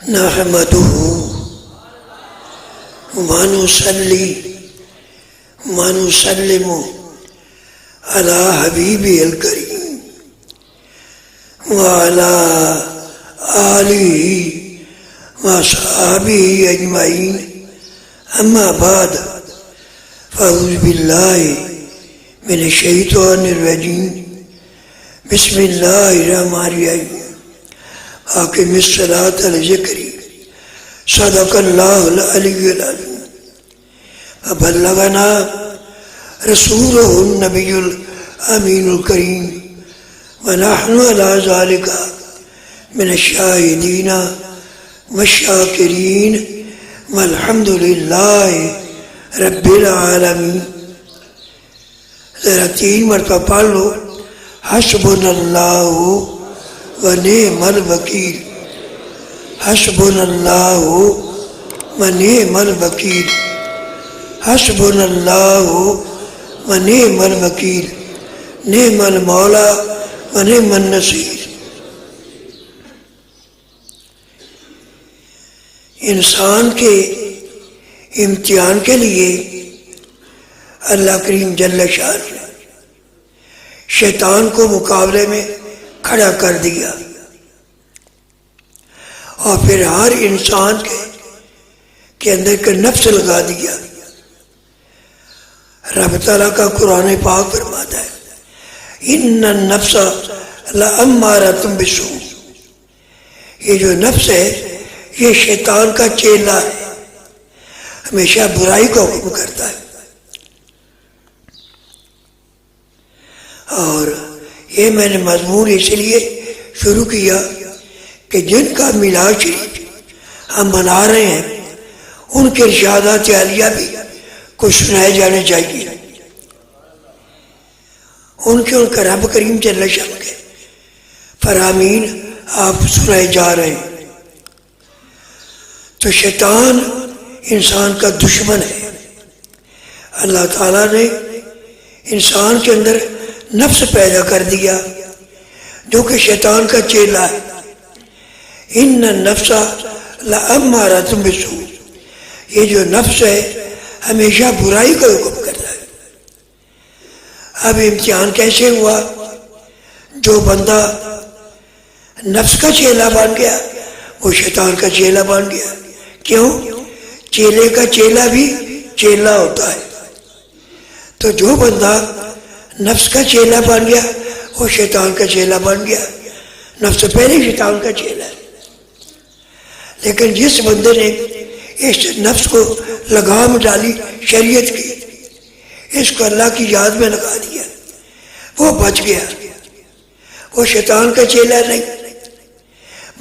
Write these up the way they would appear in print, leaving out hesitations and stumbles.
نحمده ونصلي ونسلم على حبيبه الكريم وعلى آله وصحبه أجمعين. أما بعد، فأعوذ بالله من الشيطان الرجيم. بسم الله الرحمن الرحيم. أقم الصلاة لذكري. صدق الله العلي العظيم. وبلغنا رسوله النبي الأمين الكريم، ونحن على ذلك من الشاهدين والشاكرين، والحمد لله رب العالمین. ذرا 3 مرتبہ پڑھ لو، حسبنا اللہ ونعم الوکیل. حسبنا اللہ ونعم الوکیل. حسبنا اللہ ونعم الوکیل. نعم المولا ونعم النصیر. انسان کے امتحان کے لیے اللہ کریم جل شان نے شیطان کو مقابلے میں کھڑا کر دیا، اور پھر ہر انسان کے اندر کا نفس لگا دیا. رب تعالیٰ کا قرآن پاک فرماتا ہے ان النفس لامارۃ بالسوء. یہ جو نفس ہے یہ شیطان کا چیلا ہے، ہمیشہ برائی کو حکم کرتا ہے. اور یہ میں نے مضمون اس لیے شروع کیا کہ جن کا میلاد شریف ہم منا رہے ہیں ان کے ارشادات عالیہ بھی کچھ سنائے جانے چاہیے. ان کا رب کریم جل شان کے فرامین آپ سنائے جا رہے ہیں. تو شیطان انسان کا دشمن ہے. اللہ تعالیٰ نے انسان کے اندر نفس پیدا کر دیا جو کہ شیطان کا چیلا ہے. ان النفس لامارۃ بالسوء. یہ جو نفس ہے ہمیشہ برائی کا حکم کرتا ہے. اب امتحان کیسے ہوا؟ جو بندہ نفس کا چیلا بن گیا وہ شیطان کا چیلا بن گیا. کیوں؟ چیلے کا چیلا بھی چیلا ہوتا ہے. تو جو بندہ نفس کا چیلا بن گیا وہ شیطان کا چیلا بن گیا. نفس پہلے شیطان کا چیلا ہے. لیکن جس بندے نے اس نفس کو لگام ڈالی شریعت کی، اس کو اللہ کی یاد میں لگا دیا، وہ بچ گیا. وہ شیطان کا چیلا نہیں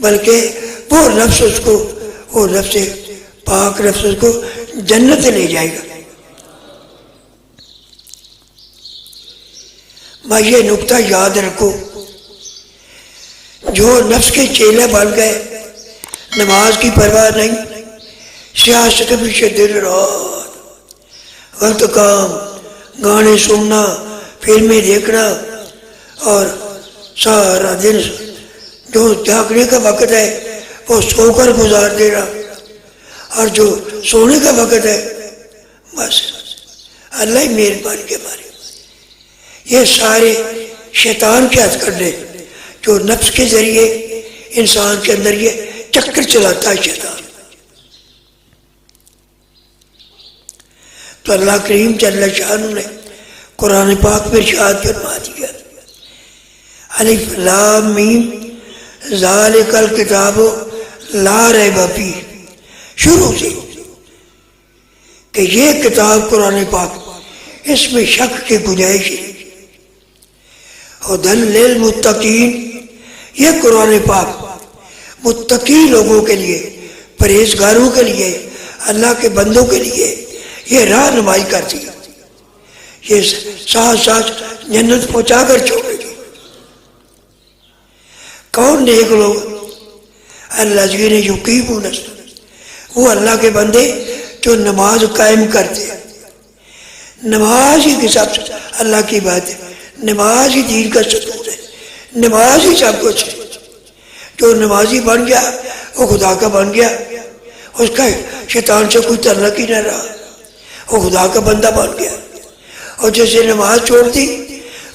بلکہ وہ نفس اس کو، وہ نفس پاک نفس اس کو جنت لے جائے گا. میں یہ نقطہ یاد رکھو، جو نفس کے چیلے بن گئے، نماز کی پرواہ نہیں، سیاست کے پیچھے دن رات، وقت کام، گانے سننا، فلمیں دیکھنا، اور سارا دن جو جاگنے کا وقت ہے وہ سو کر گزار دینا، اور جو سونے کا وقت ہے بس اللہ ہی مہربانی کے بارے. یہ سارے شیطان کے ہتھ کنڈے جو نفس کے ذریعے انسان کے اندر یہ چکر چلاتا ہے شیطان. تو اللہ کریم جل شانہ نے قرآن پاک میں ارشاد فرما دیا الف لام میم ذالک الکتاب لا ریب فیہ. شروع سے کہ یہ کتاب قرآن پاک اس میں شک کی گنجائش ہے. ہدی للمتقین، یہ قرآن پاک متقی لوگوں کے لیے، پرہیزگاروں کے لیے، اللہ کے بندوں کے لیے یہ رہنمائی کرتی ہے. یہ ساتھ ساتھ جنت پہنچا کر چھوڑے گی. کون نیک لوگ؟ الذین یقیمون الصلاۃ، وہ اللہ کے بندے جو نماز قائم کرتے ہیں. نماز ہی کے سب سے اللہ کی بات ہے، نماز ہی دین کا ستون ہے، نماز ہی سب کچھ ہے. جو نمازی بن گیا وہ خدا کا بن گیا، اس کا شیطان سے کوئی تعلق ہی نہ رہا، وہ خدا کا بندہ بن گیا۔ اور جیسے نماز چھوڑ دی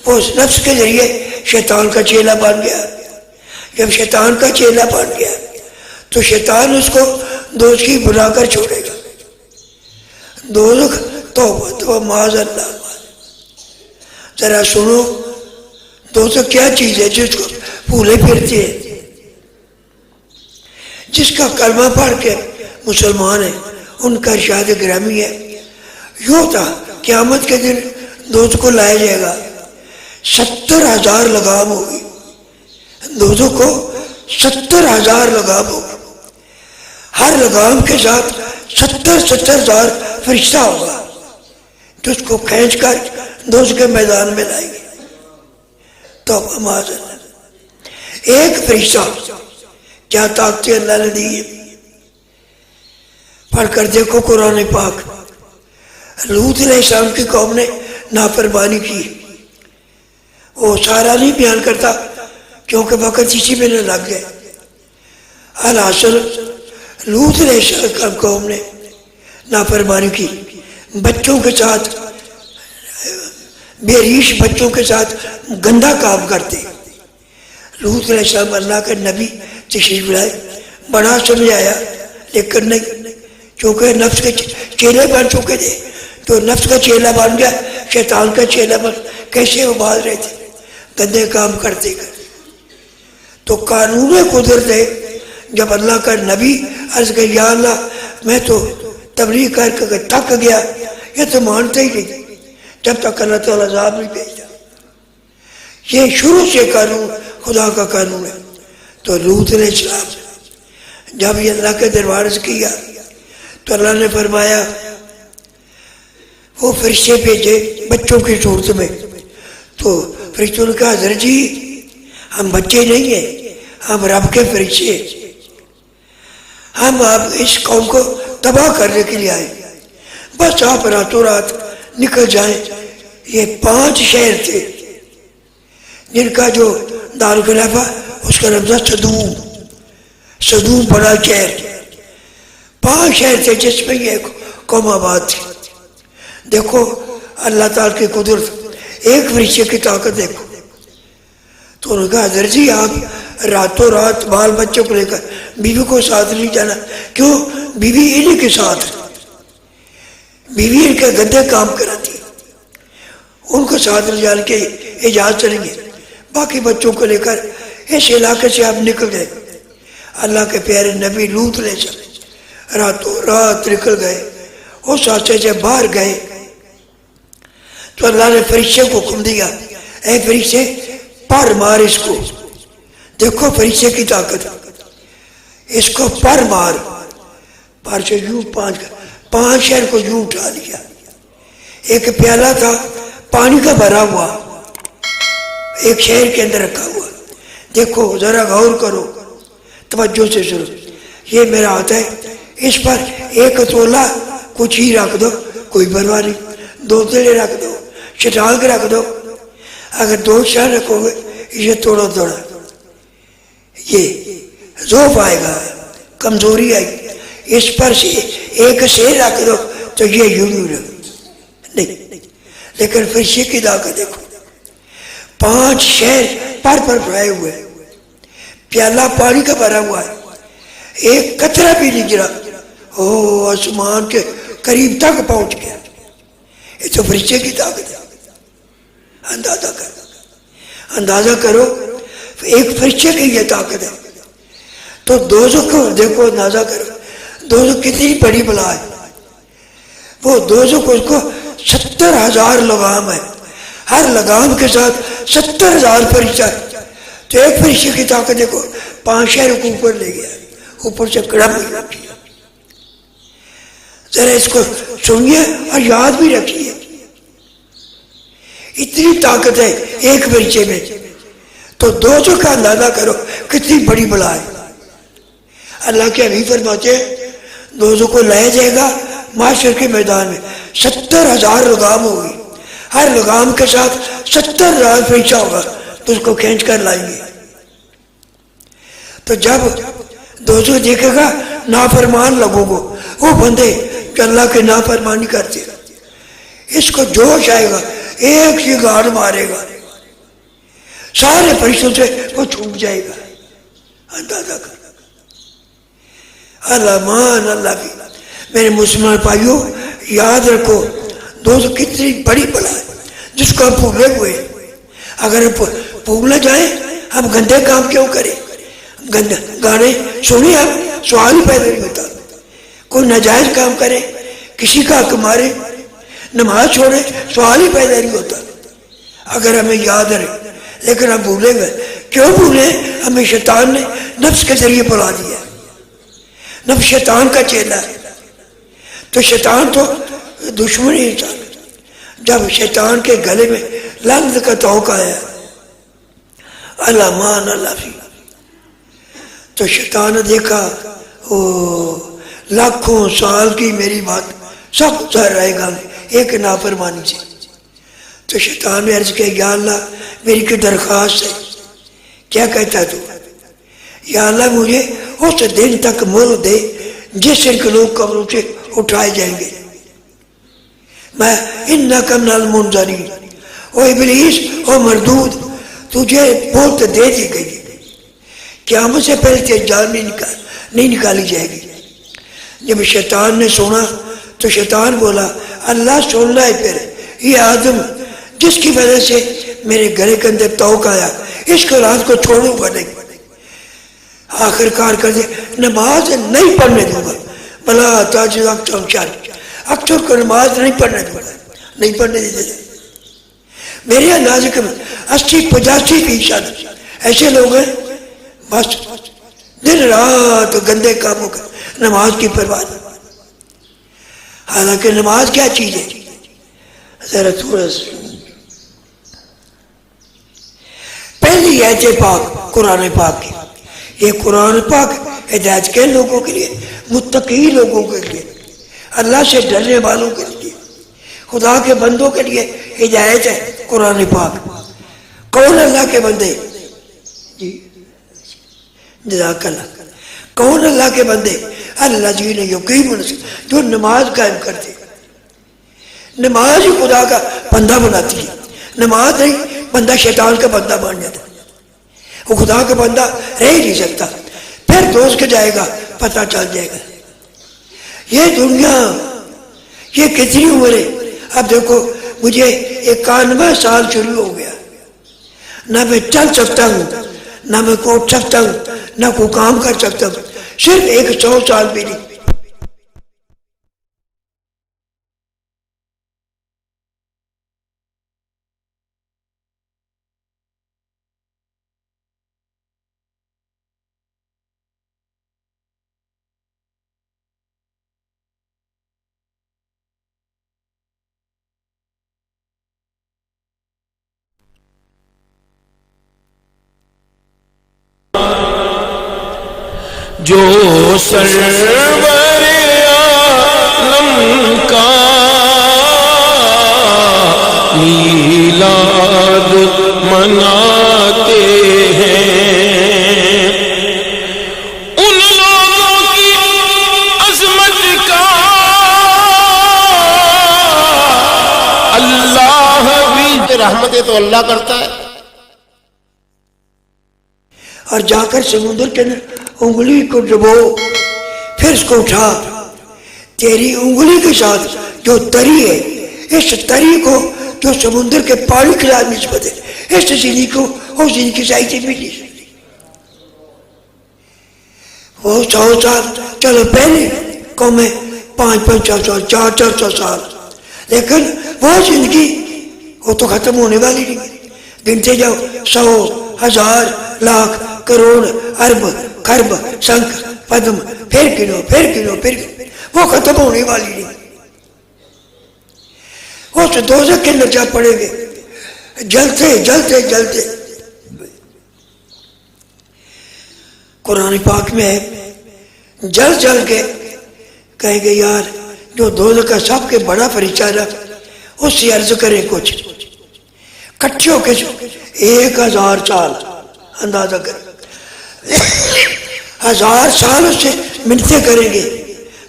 وہ اس نفس کے ذریعے شیطان کا چیلا بن گیا۔ جب شیطان کا چیلا بن گیا تو شیطان اس کو دوزخی بنا کر چھوڑے گا۔ دوزخ توبہ معاذ اللہ۔ ذرا سنو دوزخ کیا چیز ہے جس کو بھولے پھرتے ہیں؟ جس کا کلمہ پڑھ کے مسلمان ہیں ان کا ارشاد گرامی ہے، یوں تھا قیامت کے دن دوزخ کو لایا جائے گا، 70,000 لگام ہوگی، دوزخ کو 70,000 لگام ہوگی، ہر لگام کے ساتھ 70,000 فرشتہ ہوگا جو اس کو کھینچ کر دوزخ کے میدان میں لائیں گے۔ توبہ معاذ اللہ۔ ایک فرشتہ کیا طاقتیں اللہ نے دی ہے، پڑھ کر دیکھو قرآن پاک۔ لوط علیہ السلام کی قوم نے نافرمانی کی، وہ سارا نہیں بیان کرتا کیونکہ وقت اسی میں نہ لگ گئے۔ الحاصل لوط علیہ السلام کی قوم نے نافرمانی کی، بچوں کے ساتھ بے ریش بچوں کے ساتھ گندا کام کرتے۔ لوط علیہ السلام اللہ کے نبی تشریف لائے، بڑا سمجھایا لیکن نہیں، چونکہ نفس کے چیلے بن چکے تھے، تو نفس کا چیلا بن گیا، شیطان کا چیلا بن، کیسے وہ باز رہے تھے گندے کام کرتے کر۔ تو قانون قدرت ہے، جب اللہ کا نبی عرض کہ یا اللہ میں تو تبلیغ کر کے تھک گیا، یہ تو مانتے ہی نہیں جب تک اللہ تعالیٰ عذاب نہیں بھیجا۔ یہ شروع سے قانون خدا کا قانون ہے۔ تو لوط علیہ السلام جب یہ اللہ کے دربار سے کیا تو اللہ نے فرمایا، وہ فرشتے بھیجے بچوں کی صورت میں، تو فرشتوں نے کہا حضرت جی ہم بچے نہیں ہیں، ہم رب کے فرشتے ہیں، ہم آپ اس قوم کو تباہ کرنے کے لیے آئے، بس آپ راتوں رات نکل جائیں۔ یہ 5 شہر تھے جن کا جو دارالخلافہ اس کا نام تھا صدوم۔ صدوم بڑا شہر، 5 شہر تھے جس میں یہ قوم آباد تھی۔ دیکھو اللہ تعالیٰ کی قدرت، ایک فرشتے کی طاقت دیکھو۔ تو انہوں نے کہا حضرت جی آپ راتوں رات بال بچوں کو لے کر بیوی کو ساتھ نہیں جانا، کیوں؟ بیوی انہی کے ساتھ، بیوی ان کے گندے کام کراتی، ان کو ساتھ لے جانے کے اجازت چلیں گے، باقی بچوں کو لے کر اس علاقے سے آپ نکل گئے۔ اللہ کے پیارے نبی لوط علیہ السلام راتوں رات نکل گئے، اس راستے سے باہر گئے تو اللہ نے فرشتے کو حکم دیا، اے فرشتے پر مار اس کو۔ دیکھو فرشتے کی طاقت، اس کو پر مار، پر سے یوں 5 شہر کو یوں اٹھا لیا۔ ایک پیالہ تھا پانی کا بھرا ہوا، ایک شہر کے اندر رکھا ہوا۔ دیکھو ذرا غور کرو، توجہ سے سنو، یہ میرا ہاتھ ہے، اس پر 1 تولا کچھ ہی رکھ دو، کوئی پرواہ نہیں، 2 تولے رکھ دو، چٹاک رکھ دو، اگر 2 شہر رکھو گے یہ توڑا توڑا، یہ ضعف آئے گا، کمزوری آئے گی۔ اس پر سے 1 شہر رکھ دو تو یہ یوں نہیں، لیکن فرشتے کی طاقت دیکھو، 5 شہر پر پھیلائے ہوئے، پیالہ پانی کا بھرا ہوا ہے، ایک قطرہ بھی نہیں گرا، او آسمان کے قریب تک پہنچ گیا۔ یہ تو فرشتے کی طاقت ہے، اندازہ کرو ایک فرشتے کی یہ طاقت ہے۔ تو دوزخ کو دیکھو، اندازہ کرو دوزخ کتنی بڑی بلا ہے۔ وہ دوزخ اس کو 70,000 لگام ہے، ہر لگام کے ساتھ 70,000 فرشتہ ہے۔ تو ایک فرشتے کی طاقت دیکھو، 5 شہروں کو اوپر لے گیا، اوپر سے کڑپ کیا۔ ذرا اس کو سنیے اور یاد بھی رکھیے، اتنی طاقت ہے ایک فرشتے میں۔ تو دوزخ کا اندازہ کرو کتنی بڑی بلا ہے۔ اللہ کے حبیب فرماتے ہیں دوزخ کو لایا جائے گا معاشر کے میدان میں، 70,000 لگام ہوگی، ہر لگام کے ساتھ 70,000 فرشتہ ہوگا، تو اس کو کھینچ کر لائیں گے۔ تو جب دوستوں دیکھے گا نافرمان لوگوں کو، وہ بندے جو اللہ کے نافرمانی کرتے، اس کو جوش آئے گا، ایک ہی گاڑ مارے گا، سارے فرشتوں سے وہ چھوٹ جائے گا۔ اندازہ کر اللہ مان اللہ بھی۔ میرے مسلمان بھائیوں یاد رکھو، دوست کتنی بڑی بلا ہے جس کو ہم بھولے ہوئے۔ اگر ہم بھولنا جائیں ہم گندے کام کیوں کریں؟ گندے گانے سنیں، ہم سوال ہی پیدا نہیں ہوتا۔ کوئی ناجائز کام کرے، کسی کا حق مارے، نماز چھوڑے، سوال ہی پیدا نہیں ہوتا اگر ہمیں یاد رہے۔ لیکن ہم بھولے گئے، کیوں بھولے؟ ہمیں شیطان نے نفس کے ذریعے بلا دیا۔ نفس شیطان کا چیلا ہے، تو شیطان تو دشمن ہی انسان۔ جب شیطان کے گلے میں لعنت کا توق آیا، اللہ مان اللہ فی، تو شیطان نے دیکھا او لاکھوں سال کی میری بات سب ظاہر رہے گا ایک نافرمانی سے۔ تو شیطان نے عرض کیا یا اللہ میری کی درخواست ہے، کیا کہتا ہے تو؟ یا اللہ مجھے اس دن تک مہلت دے جس دن کے لوگ قبروں سے اٹھائے جائیں گے، میں انک من المنظرین۔ او ابلیس، او مردود، تجھے بہت دے دی گئی، قیامت سے پہلے تیری جان نہیں نکالی جائے گی۔ جب شیطان نے سنا تو شیطان بولا اللہ سن رہا ہے، پھر یہ آدم جس کی وجہ سے میرے گلے کے اندر توق آیا، اس کو رات کو چھوڑوں گا نہیں، آخر کار کر دے نماز نہیں پڑھنے دوں گا، بلا تاجر اکثر کو نماز نہیں پڑھنے دوں گا، نہیں پڑھنے دیتے۔ میرے اندازے کے 80-85% ایسے لوگ ہیں بس دن رات گندے کاموں کا، نماز کی پرواہ نہیں۔ حالانکہ نماز کیا چیز ہے؟ ذرا تھوڑا پہلی آیت پاک قرآن پاک کی، یہ قرآن پاک ہدایت کے لوگوں کے لیے، متقی لوگوں کے لیے، اللہ سے ڈرنے والوں کے لیے، خدا کے بندوں کے لیے ہدایت ہے قرآن پاک۔ کون اللہ کے بندے؟ جی جزاک اللہ۔ کون اللہ کے بندے؟ اللہ جی نے یقین جو نماز قائم کرتے، نماز ہی خدا کا بندہ بناتی ہے۔ نماز نہیں بندہ شیطان کا بندہ بن جاتا، وہ خدا کا بندہ رہ ہی نہیں سکتا، پھر دوست کے جائے گا پتہ چل جائے گا۔ یہ دنیا یہ کتنی عمر ہے؟ اب دیکھو مجھے 91 سال شروع ہو گیا، نہ میں چل سکتا ہوں، نہ میں کو اٹھ سکتا ہوں، نہ کوئی کام کر سکتا ہوں، صرف 100 سال بھی نہیں۔ جو سرور عالم کا میلاد مناتے ہیں، ان لوگوں کی عظمت کا اللہ بھی رحمت تو اللہ کرتا ہے۔ اور جا کر سمندر کے اندر انگلی کو ڈبو، پھر اس کو اٹھا، تیری انگلی کے ساتھ جو تری ہے، اس تری کو جو سمندر کے پانی کے ساتھ نسبت ہے، اس زندگی کو اس زندگی کی سائز سے مل نہیں سکتی۔ وہ 100 سال چلو پہلے قومیں 500-500 سال 400 سال، لیکن وہ زندگی وہ تو ختم ہونے والی نہیں، گنتے جاؤ 100 1000 لاکھ کروڑ ارب خرب سنکھ پدم، پھر گنو پھر گنو پھر گنو، وہ ختم ہونے والی نہیں۔ اس دوزخ کے اندر جا پڑیں گے جلتے جلتے جلتے۔ قرآن پاک میں جل جل کے کہیں گے یار جو دوزخ کا سب کے بڑا فرشتہ ہے اس سے عرض کریں کچھ کٹھے ہو کے 1000 سال اندازہ کر 1000 سال اس سے منتیں کریں گے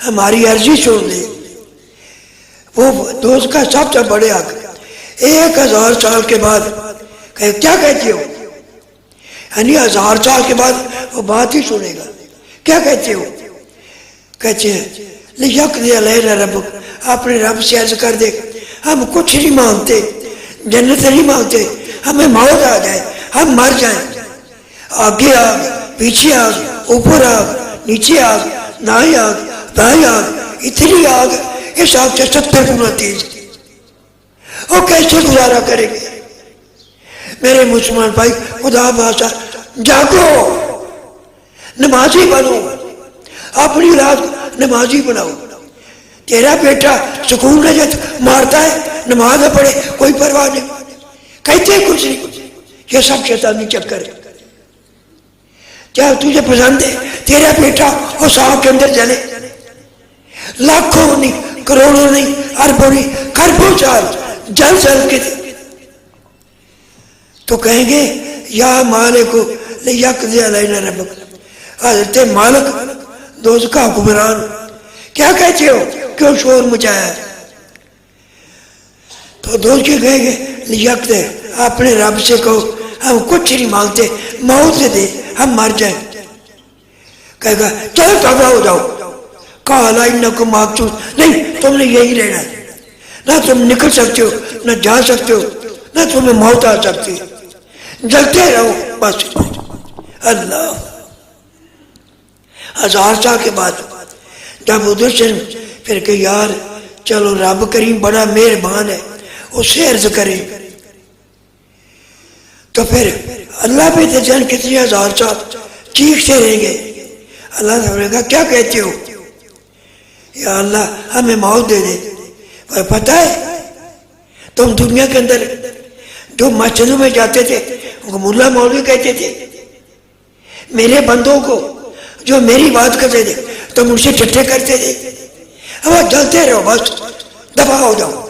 ہماری عرضی چھوڑ دے. وہ دوست کا سب سے بڑے حق 1000 سال کے بعد کیا کہتے ہو؟ یعنی 1000 سال کے بعد وہ بات ہی سنے گا. کیا کہتے ہو؟ کہتے ہیں لیقضی علینا ربک، اپنے رب سے عرض کر دے ہم کچھ نہیں مانگتے، جنت نہیں مانگتے، ہمیں موت آ جائے، ہم مر جائیں. آگے آگ، پیچھے آگ، اوپر آگ، نیچے آگ، دائیں آگ، بائیں آگ، اتنی آگ، اس آگ سے 70 گنا تیز. وہ کیسے گزارا کریں گے؟ میرے مسلمان بھائی خدا بادشاہ جاگو، نمازی بنو، اپنی اولاد نمازی بناؤ. تیرا بیٹا سکول میں جب مارتا ہے نماز نہ پڑھے کوئی پرواہ نہیں، کہتے کچھ نہیں. یہ سب شیطانی چکر ہے. کیا تجھے پسند ہے تیرا بیٹا اس آگ کے اندر جلے؟ لاکھوں نہیں، کروڑوں نہیں، اربوں نہیں، خربوں سال جل جل کے تو کہیں گے یا مالک لیقضی علینا ربک. حضرت مالک دوست کا حکمران کیا کہتے ہو؟ کیوں شور مچایا ہے؟ تو دوست کے کہیں گے لیقضی، اپنے رب سے کہو ہم کچھ نہیں مانگتے، موت سے دے ہم مر جائیں. کہے گا چلو تباہ ہو جاؤ. قال انکم ماکثون، نہیں تم نے یہی رہنا ہے، نہ تم نکل سکتے ہو، نہ جا سکتے ہو، نہ تمہیں موت آ سکتی ہے، جلتے رہو بس. اللہ 1000 سال کے بعد جب ادھر سے پھر کہ یار چلو رب کریم بڑا مہربان ہے اس سے عرض کریں، تو پھر اللہ پہ جن کتنی 1000 سال چیختے رہیں گے. اللہ نے کہا کیا کہتے ہو؟ یا اللہ ہمیں موت دے دے. پتہ ہے تم دنیا کے اندر جو مسجدوں میں جاتے تھے ان کو ملا مولوی کہتے تھے، میرے بندوں کو جو میری بات کرتے تھے تم ان سے ٹھٹھے کرتے تھے. اب جلتے رہو بس، دفع ہو جاؤ،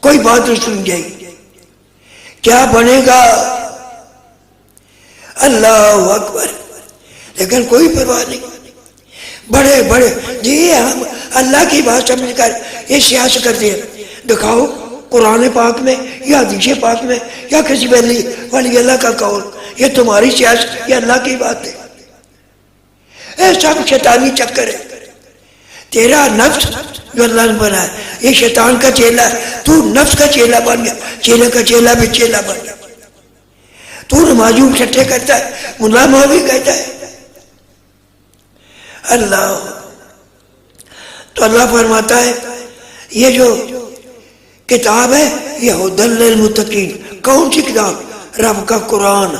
کوئی بات نہیں سن جائے گی. کیا بنے گا؟ اللہ اکبر. لیکن کوئی پرواہ نہیں. بڑے بڑے جی ہم اللہ کی بات سمجھ کر یہ سیاست کرتے ہیں. دکھاؤ قرآن پاک میں یا حدیث پاک میں یا کسی ولی اللہ کا قول، یہ تمہاری سیاست، یہ اللہ کی بات ہے. اے سب شیطانی چکر ہے. تیرا نفس جو اللہ نے بنایا یہ شیطان کا چیلا ہے. تو نفس کا چیلا بن گیا، چیلے کا چیلا بھی چیلا بن گیا. تو نمازیوں ٹھٹھے کرتا ہے، ملا مولوی کہتا ہے. اللہ تو اللہ فرماتا ہے یہ جو کتاب ہے یہ ہدی للمتقین. کون سی کتاب؟ رب کا قرآن.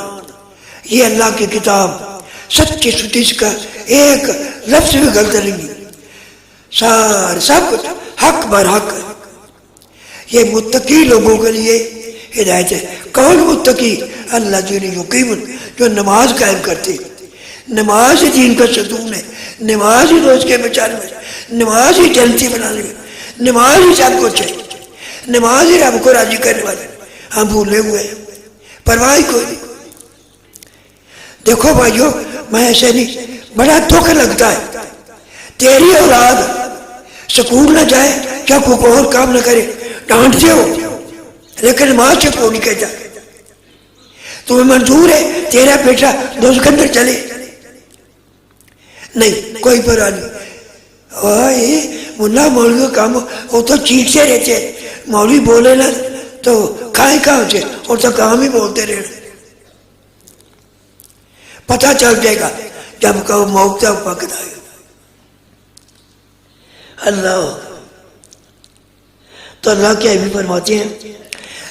یہ اللہ کی کتاب، سچی سچی کا ایک لفظ بھی غلط نہیں، سب کچھ حق بر حق. یہ متقی لوگوں کے لیے ہدایت ہے. کون متقی؟ اللہ جن یقیمون، جو نماز قائم کرتے. نماز ہی دین کا ستون ہے، نماز ہی روز کے بچانے میں، نماز ہی جنتی بنانے میں، نماز ہی سب کچھ ہے، نماز ہی رب کو راضی کرنے والے. ہم بھولے ہوئے ہیں، پرواہ کوئی نہیں. دیکھو بھائیو میں ایسے نہیں، بڑا دکھ لگتا ہے تیری اولاد سکول نہ جائے کیا کوئی اور کام نہ کرے، ڈانٹتے ہو لیکن نماز سے کوئی نہیں کہتا. تمہیں منظور ہے تیرا بیٹا دوست کے اندر چلے؟ نہیں، کوئی پرواہ نہیں. ملا مولوی کا کام وہ تو چیختے رہتے ہیں، مولوی بولے نا تو کھائیں کہاں سے، اور تو کام ہی بولتے رہنا. پتہ چل جائے گا جب کہ وہ موقع وقت آئے گا. اللہ تو اللہ کیا بھی فرماتے ہیں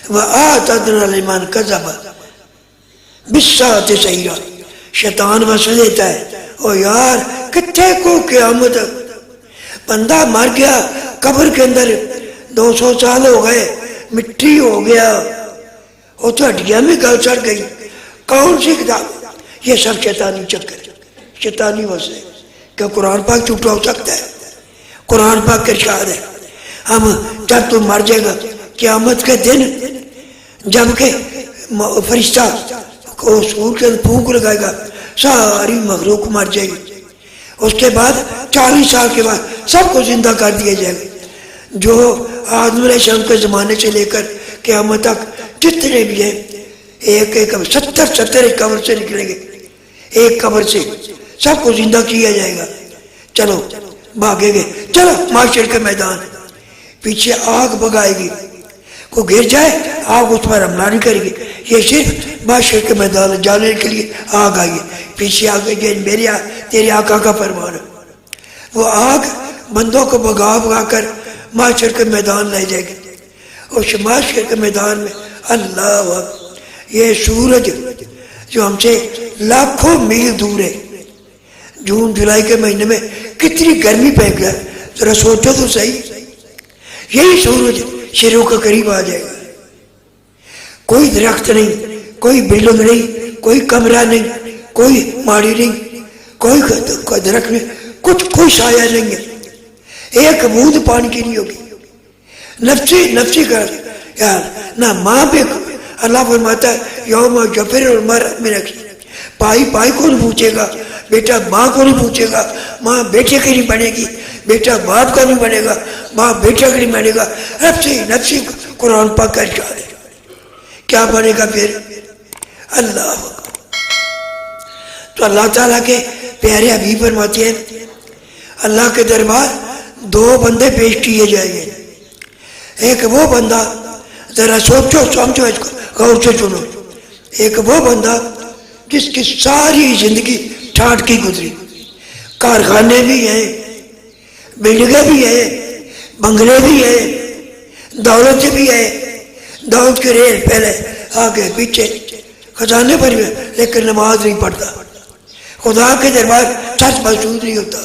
وَآتَدْنَا لِمَنْ كَذَبَ بِالسَّاعَةِ سَعِيرًا. شیطان وسوسہ دیتا ہے او یار کتنے کو قیامت، بندہ مر گیا قبر کے اندر 200 سال ہو گئے، مٹی ہو گیا، وہ تو ہڈیاں میں گل چڑھ گئی. کون سی کتاب؟ یہ سب شیطانی چکر، شیطانی وسوسے. کیا قرآن پاک جھوٹا ہو سکتا ہے؟ قرآن پاک کا ارشاد ہے ہم جب تو مر جائے گا قیامت کے دن جب کہ فرشتہ کو سور کے پھونک لگائے گا، ساری مخلوق مر جائے گی. اس کے بعد 40 سال کے بعد سب کو زندہ کر دیا جائے گا. جو آدم علیہ السلام کے زمانے سے لے کر قیامت تک جتنے بھی ہیں ایک 70 ایک قبر سے نکلیں گے, ایک قبر سے سب کو زندہ کیا جائے گا. چلو بھاگے گے, چلو معاشر کے میدان, پیچھے آگ بگائے گی, کو گر جائے آگ اس پر حملہ نہیں کرے گی. یہ صرف معاشر کے میدان جانے کے لیے آگ آئی ہے. پیچھے آگے یہ میرے تیرے آقا کا فرمان ہے. وہ آگ بندوں کو بگا بگا کر معاشر کے میدان لے جائے گی. اس معاشر کے میدان میں اللہ اکبر, یہ سورج جو ہم سے لاکھوں میل دور ہے, جون جولائی کے مہینے میں کتنی گرمی پہ گیا, ذرا سوچو تو صحیح. یہی سورج شروع کے قریب آ جائے گا. کوئی درخت نہیں, کوئی بلڈنگ نہیں, کوئی کمرہ نہیں, کوئی ماڑی نہیں, کوئی درخت نہیں, کوئی سایہ نہیں ہے, ایک بوند پانی کی نہیں ہوگی. نفسی کر یار نہ ماں پہ اللہ فرماتا ہے یوم جفر المرء من اخیہ, بھائی کو نہیں پوچھے گا, بیٹا ماں کو نہیں پوچھے گا, ماں بیٹے کی نہیں بنے گی, بیٹا باپ کا نہیں بنے گا, ماں بیٹا کا نہیں بنے گا. نفسی قرآن پاک کا ارشاد ہے. کیا بنے گا پھر؟ اللہ. تو اللہ تعالیٰ کے پیارے حبیب فرماتے ہیں اللہ کے دربار 2 بندے پیش کیے جائیں گے. ایک وہ بندہ, ذرا سوچو سمجھو اس کو غور سے سنو, ایک وہ بندہ جس کی ساری زندگی ٹھاٹ کی گزری, کارخانے بھی ہیں, بلڈنگیں بھی ہیں, بنگلے بھی ہیں, دولت بھی ہے, دولت کی ریل پہلے آگے پیچھے خزانے پر بھی, لیکن نماز نہیں پڑھتا, خدا کے دربار سچ محسوس نہیں ہوتا,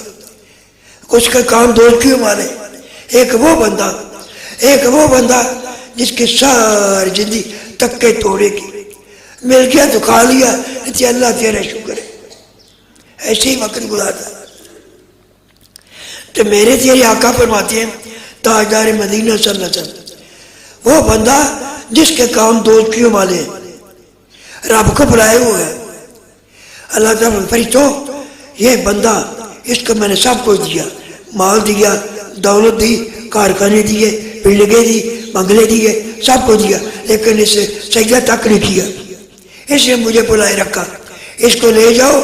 اس کا کام دوست کیوں مانے. ایک وہ بندہ جس کی ساری زندگی تکے توڑے کی, مل گیا تو کھا لیا, اللہ تیرا شکر ہے, ایسے ہی وقت گزارتا. تو میرے تیرے آقا فرماتے ہیں تاجدار مدینہ صلی اللہ علیہ وسلم, وہ بندہ جس کے کام دوست کیوں والے ہیں, رب کو بلائے ہوئے ہیں. اللہ تعالیٰ فرشتوں یہ بندہ, اس کو میں نے سب کچھ دیا, مال دیا, دولت دی, کارخانے دیے, بلڈنگیں دی, بنگلے دیے, سب کو دیا, لیکن اس سے سجدہ تک نہیں کیا. اس نے مجھے بلائے رکھا, اس کو لے جاؤ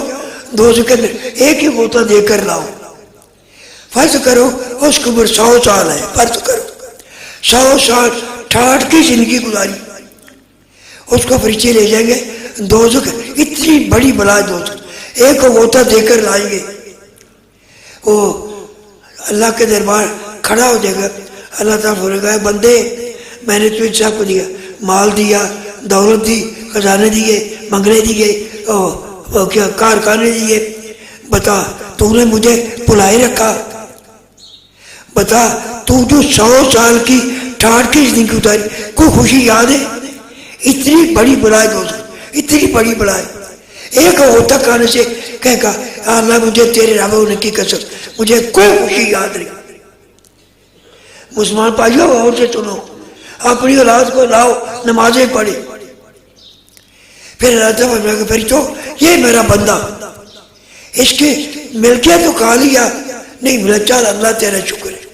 دوزخ کے اندر ایک ہی بوتل دے کر لاؤ. فرض کرو اس کی عمر 100 سال ہے, فرض کرو 100 سال ٹھاٹ کی زندگی گزاری, اس کو فرشتے لے جائیں گے دوزخ, اتنی بڑی بلا دوزخ, ایک غوطہ دے کر لائیں گے. وہ اللہ کے دربار کھڑا ہو جائے گا. اللہ تعالیٰ بولے گا بندے میں نے تجھے سب کو دیا, مال دیا, دولت دی, خزانے دیے, بنگلے دیے, کیا کارخانے دیے, بتا تو نے مجھے بلائے رکھا, بتا تو جو 100 سال کی ٹھاٹ کی زندگی گزاری کوئی خوشی یاد ہے؟ اتنی بڑی بلائے دوست, اتنی بڑی بلائے. ایک ہوتا کھانے سے کہے گا اللہ مجھے تیرے رب ہونے کی قسم مجھے کوئی خوشی یاد نہیں. مسلمان بھائیو اور سے سنو, اپنی اولاد کو لاؤ, نمازیں پڑھے. پھر اللہ تعالیٰ فرشتوں یہ میرا بندہ, اس کے مل گیا تو کھا لیا, نہیں ملا چل اللہ تیرا شکر ہے.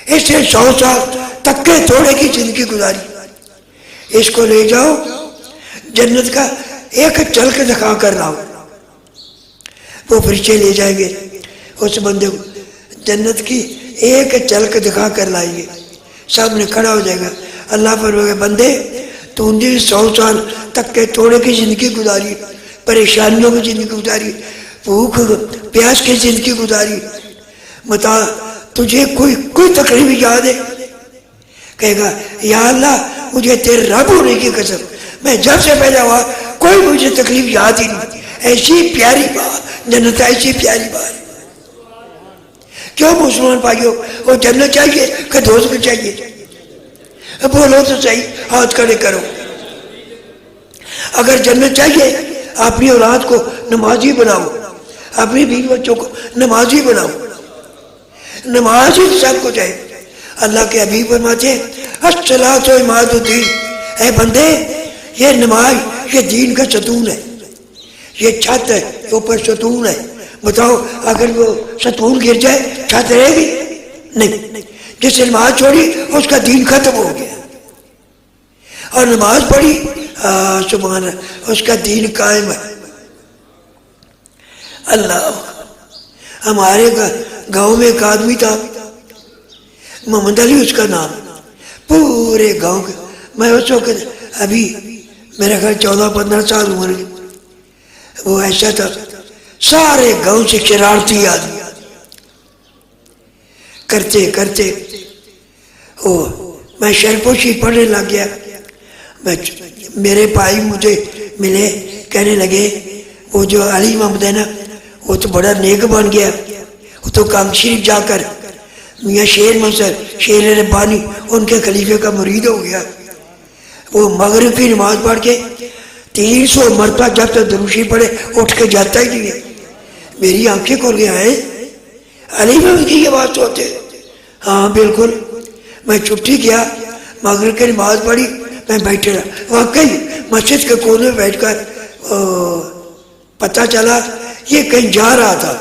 اس نے 100 سال تکے توڑے کی زندگی گزاری, اس کو لے جاؤ جنت کا ایک چلک دکھا کر لاؤ. وہ فرشتے لے جائیں گے اس بندے کو, جنت کی ایک جھلک دکھا کر لائیں گے, سامنے کھڑا ہو جائے گا. اللہ فرمائے گا بندے تو نے 100 سال تک کے توڑے کی زندگی گزاری, پریشانیوں کی زندگی گزاری, بھوک پیاس کی زندگی گزاری, بتا تجھے کوئی تکلیف یاد ہے؟ کہے گا یا اللہ مجھے تیرے رب ہونے کی قسم میں جب سے پیدا ہوا کوئی مجھے تکلیف یاد ہی نہیں. ایسی پیاری بات جنت, ایسی پیاری بات. کیوں مسلمان بھائیوں وہ جنت چاہیے کہ دوست کو چاہیے؟ بولو تو صحیح, ہاتھ کھڑے کرو. اگر جنت چاہیے اپنی اولاد کو نمازی بناؤ, اپنی بیوی بچوں کو نمازی بناؤ, نماز ہی سب کو چاہیے. اللہ کے حبیب فرماتے ہیں الصلاۃ عماد الدین, اے بندے یہ نماز یہ دین کا ستون ہے, یہ چھت ہے اوپر ستون ہے, بتاؤ اگر وہ ستون گر جائے چھت رہے گی؟ نہیں. جس نے نماز چھوڑی اس کا دین ختم ہو گیا، اور نماز پڑھی سبحان اللہ اس کا دین قائم ہے. اللہ. ہمارے گاؤں میں ایک آدمی تھا محمد علی اس کا نام، پورے گاؤں کے، میں اس وقت ابھی میرا خیال 14-15 سال عمر کی، وہ ایسا تھا سارے گاؤں سے شرارتی آدمی کرتے کرتے میں شرپوشی پڑھنے لگ گیا. میرے بھائی مجھے ملے، کہنے لگے وہ جو علی محمد ہے نا وہ تو بڑا نیک بن گیا، وہ تو کام شریف جا کر میاں شیر منصر شیر ربانی ان کے خلیفے کا مرید ہو گیا. وہ مغرب کی نماز پڑھ کے 300 مرتبہ جب تک دروشی پڑھے اٹھ کے جاتا ہی نہیں ہے. میری آنکھیں کھل گیا ہے علی محمد کی یہ بات ہوتے؟ ہاں بالکل. میں چھٹی کیا، مغرب کی نماز پڑھی، میں بیٹھے رہا، واقعی مسجد کے کونے میں بیٹھ کر پتہ چلا یہ کہیں جا رہا تھا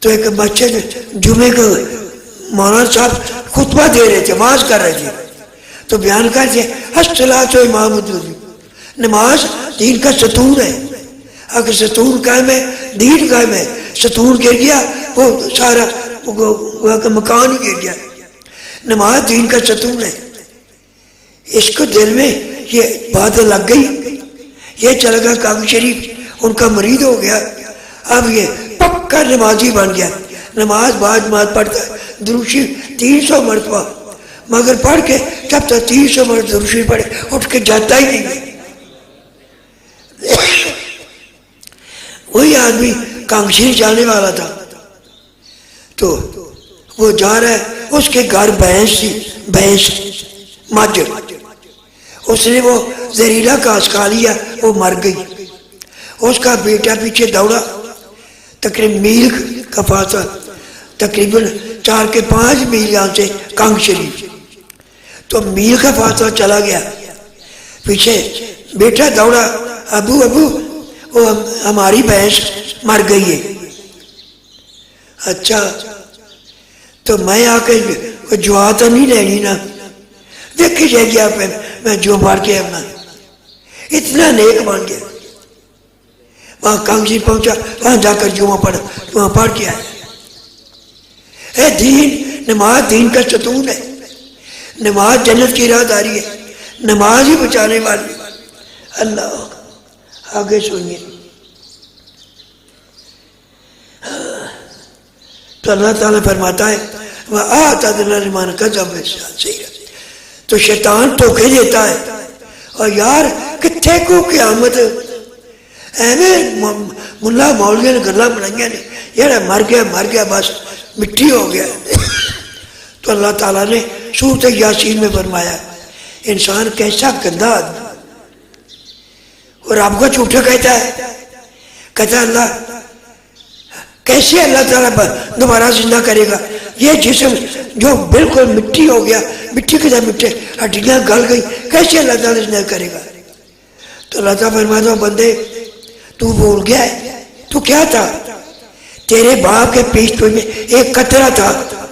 تو ایک مسجد جمعے کا مولانا صاحب خطبہ دے رہے تھے، واعظ کر رہے تھے، تو بیان کر تھے الصلاۃ امام الدین، نماز دین کا ستون ہے، اگر ستون قائم ہے دین قائم ہے، ستون گر گیا وہ سارا مکان ہی گر گیا. نماز دین کا ستون ہے. اس کو دل میں یہ بات لگ گئی، یہ چلا گیا کعبہ شریف ان کا مرید ہو گیا، اب یہ پکا نمازی بن گیا. نماز بعد نماز پڑھتا ہے، دروشی 300 مرتبہ، مگر پڑھ کے جب تک 300 مرتبہ دروشی پڑھے اٹھ کے جاتا ہی نہیں. وہی آدمی کانگشیر جانے والا تھا تو وہ جا رہا ہے، اس کے گھر بھینس تھی، بھینس مجھ، اس نے وہ زہریلا گھاس کھا لیا، وہ مر گئی. اس کا بیٹا پیچھے دوڑا، تقریباً میل کا فاصلہ، تقریباً 4 کے 5 میل یہاں سے کانگ شریف، تو میل کا فاصلہ چلا گیا. پیچھے بیٹا دوڑا، ابو ابو وہ ہماری بھینس مر گئی ہے. اچھا تو میں آ کے جوا تو نہیں لینی نا، دیکھی جائے گی آپ میں جو مار کے اپنا اتنا نیک بن گیا. وہاں کانگشیر پہنچا، وہاں جا کر جمعہ پڑھا، وہاں پڑھ کے آیا. اے دین، نماز دین کا ستون ہے، نماز جنت کی راہ داری ہے، نماز ہی بچانے والی. اللہ آگے سنیے. تو اللہ تعالیٰ فرماتا ہے وَآتَذْنَ لِمَنْ كَذَبَ بِالسَّاعَةِ، تو شیطان دھوکے دیتا ہے. اور یار کتنے کو قیامت ایویں ملا مولوی نے گلا بنائی نے یار مر گیا بس مٹی ہو گیا. تو اللہ تعالیٰ نے سورۃ یاسین میں فرمایا انسان کیسا گندا آدمی، اور آپ کو جھوٹا کہتا ہے اللہ کیسے اللہ تعالیٰ دوبارہ زندہ کرے گا؟ یہ جسم جو بالکل مٹی ہو گیا، مٹی کی طرح مٹی ہڈیاں گل گئی، کیسے اللہ تعالیٰ زندہ کرے گا؟ تو اللہ تعالیٰ فرماتا بندے تو بھول گیا ہے، تو کیا تھا؟ تیرے باپ کے پیٹ میں ایک قطرہ تھا،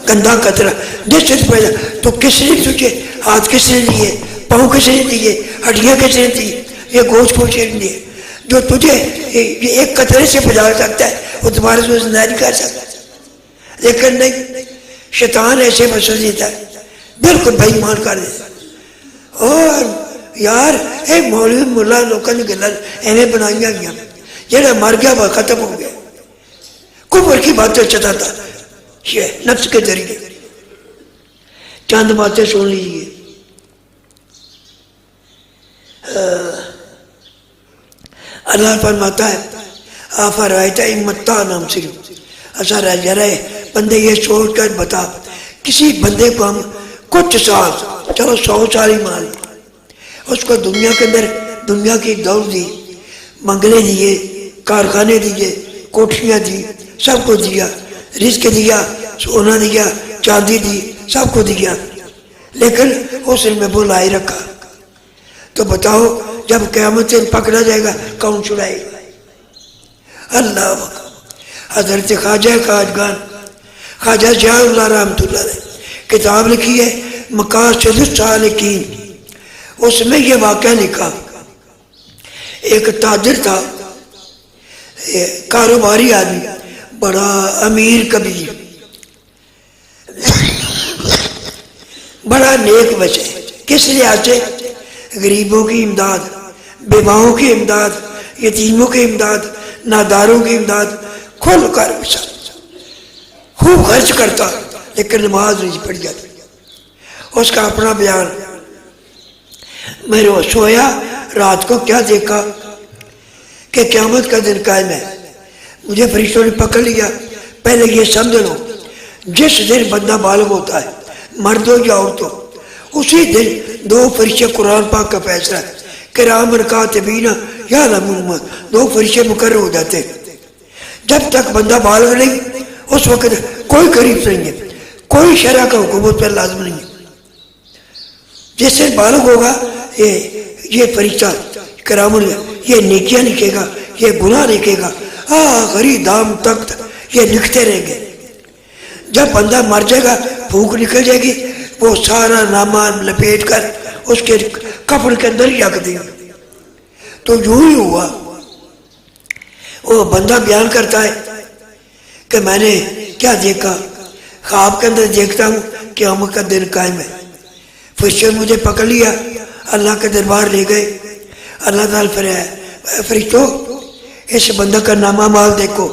گندا قطرہ، جس سے پیدا تو کس نے تجھے ہاتھ کس نے دیے، پاؤں کس نے دیے، ہڈیاں کس نے دی، یہ گوشت کو چین دیے، جو تجھے یہ ایک قطرے سے بجا سکتا ہے وہ تمہارے سے زندہ نہیں کر سکتا. لیکن نہیں، شیطان ایسے مسئلہ دیتا ہے، بالکل بے ایمان کر دیتا. اور یار اے مولوی ملا لوگوں نے گلا ایویں بنائیاں گیا، جہاں مر گیا وہ ختم ہو گیا، کفر کی باتیں چتاتا یہ نفس کے ذریعے. چند باتیں سن لیجیے. اللہ فرماتا ہے آفرائیتا امتا نام صرف ایسا رہ رہے بندے یہ سوچ کر بتا، کسی بندے کو ہم کچھ سال، چلو 100 سال ہی مان، اس کو دنیا کے اندر دنیا کی دور دی، منگلے دیے، کارخانے دیے، کوٹھیاں دی، سب کو دیا، رزق دیا، سونا دیا، چاندی دی، سب کو دیا، لیکن اس میں بلائے رکھا. تو بتاؤ جب قیامت سے پکڑا جائے گا کون چھڑائے گا؟ اللہ. حضرت خواجہ خواجگان خواجہ شاہ اللہ رحمۃ اللہ علیہ کتاب لکھی ہے مقاصد السالکین، اس میں یہ واقعہ لکھا، ایک تاجر تھا، کاروباری آدمی، بڑا امیر کبیر، بڑا نیک بچے، کس لحاظ سے؟ غریبوں کی امداد، بیواؤں کی امداد، یتیموں کی امداد، ناداروں کی امداد، کھل کر خوب خرچ کرتا، لیکن نماز نہیں پڑھ جاتی۔ اس کا اپنا بیان، میں روز سویا، رات کو کیا دیکھا کہ قیامت کا دن قائم ہے، مجھے فرشتوں نے پکڑ لیا۔ پہلے یہ سمجھ لو جس دن بندہ بالغ ہوتا ہے، مرد ہو یا عورت ہو، اسی دن دو فرشتے، قرآن پاک کا فیصلہ ہے، کرام کاتبین یعلمون، دو فرشتے مقرر ہو جاتے ہیں۔ جب تک بندہ بالغ نہیں، اس وقت کوئی قریب نہیں ہے، کوئی شرع کا حکومت پر لازم نہیں ہے۔ جس سے بالغ ہوگا یہ فرشتہ کرام یہ نیکیاں لکھے گا، یہ گناہ لکھے گا، آخری دام تک یہ لکھتے رہیں گے۔ جب بندہ مر جائے گا، بھوک نکل جائے گی، وہ سارا نامہ لپیٹ کر اس کے کفن کے اندر ہی رکھ دیں گے۔ تو یوں ہی ہوا، وہ بندہ بیان کرتا ہے کہ میں نے کیا دیکھا، خواب کے اندر دیکھتا ہوں قیامت کا دن قائم ہے۔ فرشتوں نے مجھے پکڑ لیا، اللہ کے دربار لے گئے۔ اللہ تعالیٰ فرمایا فرشتوں اس بندہ کا نامہ مال دیکھو۔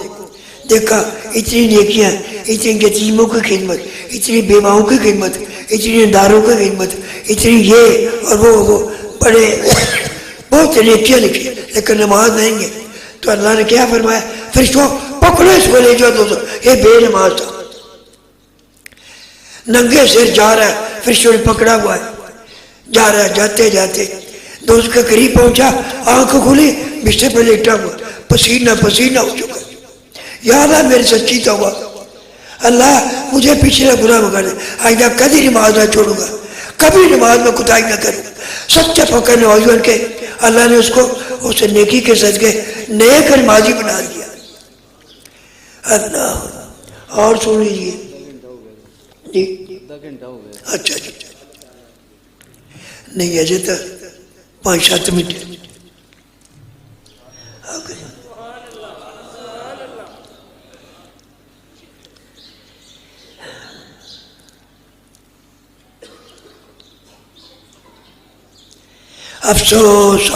دیکھا اتنی نیکیاں، اتنی یتیموں کی خدمت، اتنی بیواؤں کی خدمت، اتنی داروں کی خدمت، اتنی یہ اور وہ بڑے بہت نیکیاں لکھی، لیکن نماز نہیں ہے۔ تو اللہ نے کیا فرمایا، فرشتوں پکڑو اس کو لے جاؤ دوستو، یہ بے نماز تھا، ننگے سر جا رہا ہے، فرشتوں نے پکڑا ہوا ہے، جا رہا ہے، جاتے جاتے دوست کے قریب پہنچا، آنکھ کھلی، بستر پہ لیٹا ہوا، پسینہ پسینہ ہو چکا۔ یا اللہ میری سچی توبہ، اللہ مجھے پچھلا گناہ مگر دے، آئندہ کبھی نماز نہ چھوڑوں گا، کبھی نماز میں کوتاہی نہ کروں۔ سچا پکا نمازی بن کے اللہ نے اس کو اس نیکی کے صدقے نیک نمازی بنا دیا۔ اللہ اور سن لیجیے جی، اچھا جی، نہیں اجے تک 5-7 منٹ آگے۔ افسوس،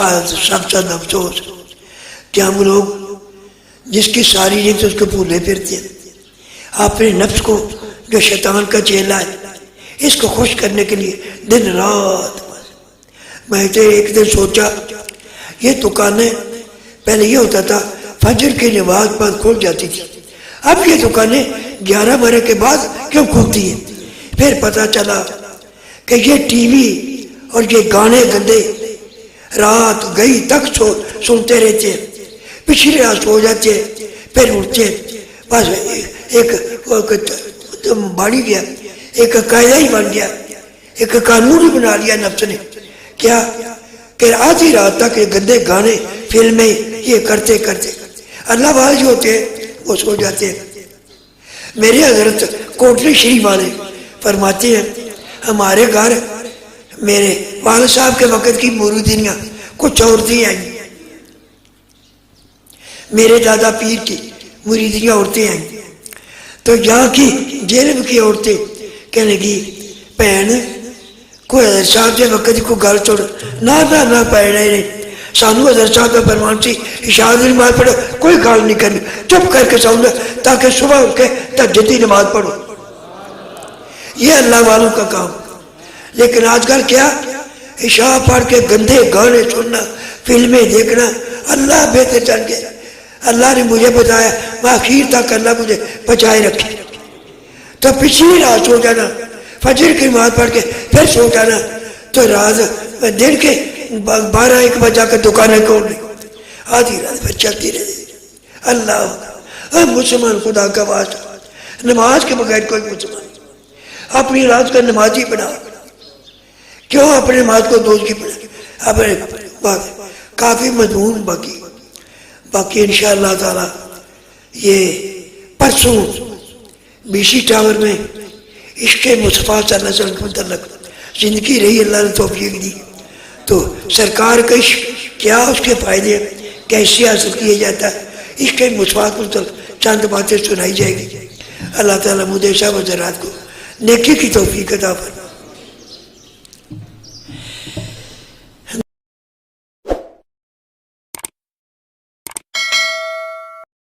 سب سے افسوس کہ ہم لوگ جس کی ساری نیت اس کو بھولے پھرتے ہیں۔ اپنے نفس کو جو شیطان کا چیلا ہے، اس کو خوش کرنے کے لیے دن رات، میں ایک دن سوچا یہ دکانیں پہلے یہ ہوتا تھا فجر کی نماز بعد کھول جاتی تھی، اب یہ دکانیں 11 بجے کے بعد کیوں کھلتی ہیں؟ پھر پتہ چلا کہ یہ ٹی وی اور یہ گانے گندے رات گئی تک سنتے رہتے ہیں، پچھلی رات سو جاتے ہیں، پھر اٹھتے ہیں، بس ایک بڑی گیا، ایک قاعدہ ہی بن گیا، ایک قانون ہی بنا لیا نفس نے، کیا کہ آدھی رات تک یہ گندے گانے فلمیں یہ کرتے کرتے اللہ والے جو ہوتے ہیں وہ سو جاتے ہیں۔ میرے حضرت کوٹلی شریف والے فرماتے ہیں ہمارے گھر میرے والد صاحب کے وقت کی مریدیاں کچھ عورتیں آئیں، میرے دادا پیر کی مریدیاں عورتیں آئیں، تو یہاں کی جیلب کی عورتیں کہنے لگی بہن کوئی حضرت صاحب کے وقت کو گل چھوڑ، نہ پڑھنا ہی نہیں، سانو حضرت صاحب کا فرمان سی عشاء کی نماز پڑھو، کوئی گل نہیں کرنی، چپ کر کے سو جاؤ تاکہ صبح اٹھ کے تہجد کی نماز پڑھو۔ یہ اللہ والوں کا کام۔ لیکن آج کل کیا، عشاء پڑھ کے گندے گانے سننا، فلمیں دیکھنا، اللہ بہتر جان گیا۔ اللہ نے مجھے بتایا میں آخر تک اللہ مجھے بچائے رکھے، تو پچھلی رات سو جانا، فجر کی نماز پڑھ کے پھر سو جانا، تو رات دن کے 12-1 بجے کے دکانیں کھول لی، آدھی رات پھر چلتی رہتی۔ اللہ مسلمان خدا کا واسطہ، نماز کے بغیر کوئی مسلمان اپنی رات کا نمازی بنا، کیوں اپنے نماز کو دوست کی بنا، اپنے بات کافی مضمون باقی انشاءاللہ تعالی یہ پرسوں بیسی ٹاور میں عشق مصطفیٰ صلی اللہ علیہ وسلم کے متعلق زندگی رہی، اللہ نے توفیق دی، تو سرکار کا عشق کیا، اس کے فائدے کیسے حاصل کیا جاتا ہے، عشق مصطفیٰ کے متعلق چند باتیں سنائی جائے گی۔ اللہ تعالیٰ مجھے صاحب حضرات کو نیکی کی توفیق عطا فرمائے۔